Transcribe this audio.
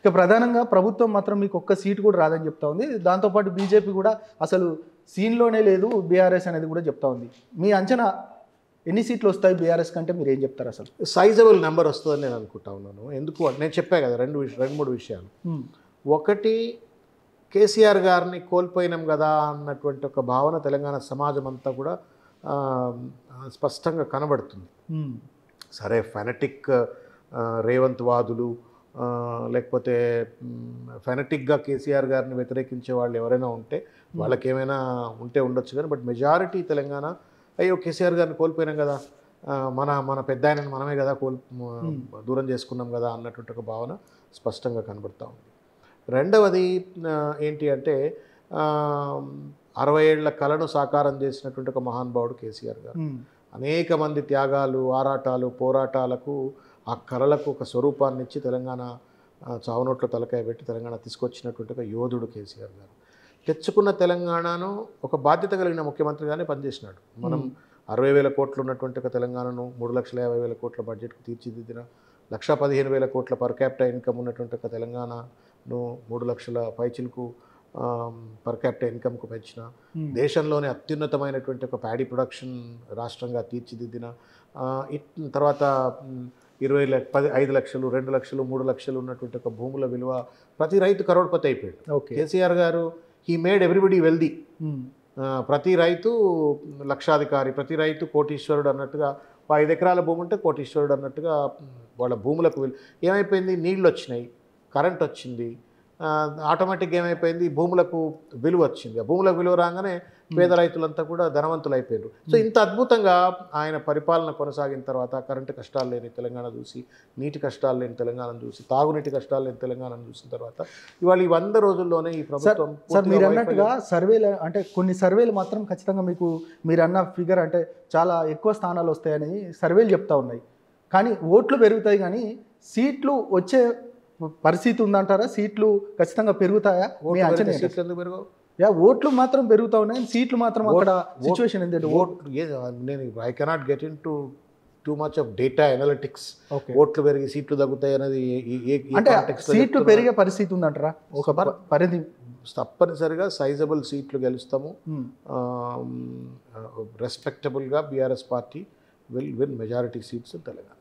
ఇక ప్రధానంగా ప్రభుత్వం మాత్రం మీకు ఒక్క సీటు కూడా రాదని చెప్తా ఉంది. దాంతోపాటు బీజేపీ కూడా అసలు సీన్లోనే లేదు బీఆర్ఎస్ అనేది కూడా చెప్తా ఉంది. మీ అంచనా ఎన్ని సీట్లు వస్తాయి బీఆర్ఎస్ కంటే మీరు ఏం చెప్తారు? అసలు సైజబుల్ నెంబర్ వస్తుందని నేను అనుకుంటా ఉన్నాను. ఎందుకు నేను చెప్పా కదా రెండు మూడు విషయాలు. ఒకటి, కేసీఆర్ గారిని కోల్పోయినాం కదా అన్నటువంటి ఒక భావన తెలంగాణ సమాజం అంతా కూడా స్పష్టంగా కనబడుతుంది. సరే, ఫెనటిక్ రేవంత్ వాదులు లేకపోతే ఫెనటిక్గా కేసీఆర్ గారిని వ్యతిరేకించే వాళ్ళు ఎవరైనా ఉంటే వాళ్ళకి ఏమైనా ఉండొచ్చు కానీ, బట్ మెజారిటీ తెలంగాణ అయ్యో కేసీఆర్ గారిని కోల్పోయినాం కదా, మన పెద్ద ఆయనను మనమే కదా దూరం చేసుకున్నాం కదా అన్నటువంటి ఒక భావన స్పష్టంగా కనబడుతూ ఉంది. రెండవది ఏంటి అంటే 60 ఏళ్ల కళను సాకారం చేసినటువంటి ఒక మహానుభావుడు కేసీఆర్ గారు. అనేక మంది త్యాగాలు, ఆరాటాలు, పోరాటాలకు ఆ కళలకు ఒక స్వరూపాన్ని ఇచ్చి తెలంగాణ చావునోట్ల తలకాయ పెట్టి తెలంగాణ తీసుకొచ్చినటువంటి ఒక యోధుడు కేసీఆర్ గారు. తెచ్చుకున్న తెలంగాణను ఒక బాధ్యత కలిగిన ముఖ్యమంత్రిగానే పనిచేసినాడు. మనం 60,000 కోట్లు ఉన్నటువంటి ఒక తెలంగాణను 3,50,000 కోట్ల బడ్జెట్కు తీర్చిదిద్దిన, 1,15,000 కోట్ల పర్ క్యాపిటల్ ఇన్కమ్ ఉన్నటువంటి ఒక తెలంగాణను 3 లక్షల పైచిలకు పర్ క్యాపిటల్ ఇన్కమ్కు పెంచిన, దేశంలోనే అత్యున్నతమైనటువంటి ఒక ప్యాడీ ప్రొడక్షన్ రాష్ట్రంగా తీర్చిదిద్దిన, తర్వాత 5 లక్షలు 2 లక్షలు 3 లక్షలు ఉన్నటువంటి ఒక భూముల విలువ ప్రతి రైతు కరోడ్పతి అయిపోయాడు. కేసీఆర్ గారు హీ మేడ్ ఎవ్రీబడి వెల్దీ. ప్రతి రైతు లక్షాధికారి, ప్రతి రైతు కోటీశ్వరుడు అన్నట్టుగా, 5 ఎకరాల భూమి ఉంటే కోటీశ్వరుడు అన్నట్టుగా వాళ్ళ భూములకు ఏమైపోయింది, నీళ్ళు వచ్చినాయి, కరెంట్ వచ్చింది, ఆటోమేటిక్గా ఏమైపోయింది, భూములకు విలువ వచ్చింది. ఆ భూములకు విలువ రాగానే పేద రైతులంతా కూడా ధనవంతులు అయిపోయారు. సో ఇంత అద్భుతంగా ఆయన పరిపాలన కొనసాగిన తర్వాత కరెంటు కష్టాలు లేని తెలంగాణ చూసి, నీటి కష్టాలు లేని తెలంగాణను చూసి, తాగునీటి కష్టాలు లేని తెలంగాణను చూసిన తర్వాత ఇవాళ ఈ 100 రోజుల్లోనే ఈ ప్రభుత్వం సార్ మీరు అన్నట్టుగా సర్వేలు అంటే కొన్ని సర్వేలు మాత్రం ఖచ్చితంగా మీకు మీరు అన్న ఫిగర్ అంటే చాలా ఎక్కువ స్థానాలు వస్తాయని సర్వేలు చెప్తా ఉన్నాయి. కానీ ఓట్లు పెరుగుతాయి కానీ సీట్లు వచ్చే పరిస్థితి ఉందంటారా? సీట్లు ఖచ్చితంగా పెరుగుతాయా? సీట్లు ఎందుకు పెరగవు? ఓట్లు మాత్రం పెరుగుతా ఉన్నాయి, సీట్లు మాత్రం అక్కడ సిచ్యువేషన్ ఏంటంటే నేను I cannot get in to too much of data analytics. ఓట్లు పెరిగి సీట్లు తగ్గుతాయి అనేది అంటే సీట్లు పెరిగే పరిస్థితి ఉందంటారా? ఒక పరిధి తప్పనిసరిగా సైజబుల్ సీట్లు గెలుస్తాము. రెస్పెక్టబుల్గా BRS party will win majority seats in Telangana.